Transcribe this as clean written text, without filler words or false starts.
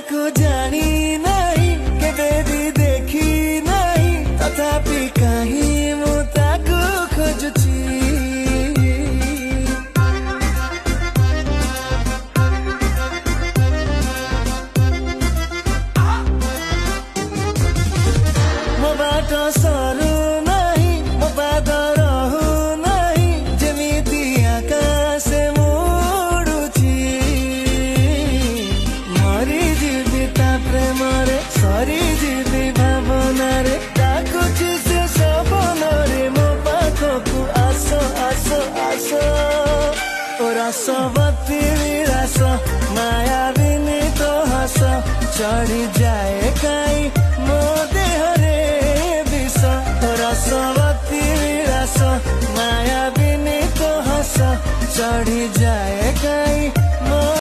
ताको जानी नहीं केबे भी देखी नहीं तथापि कहीं मु ताको खोजुची मो बाटो सरू नहीं मो पाद रहु नहीं जेमिति आकाशे मुडुची मरी जीवी ता प्रेम रे सरी जीवी भावना रे डाकुची से सपन रे मो पाखकु आसो आसो आसो ओ रसवती विलास माया विनीत हस चढ़ी जा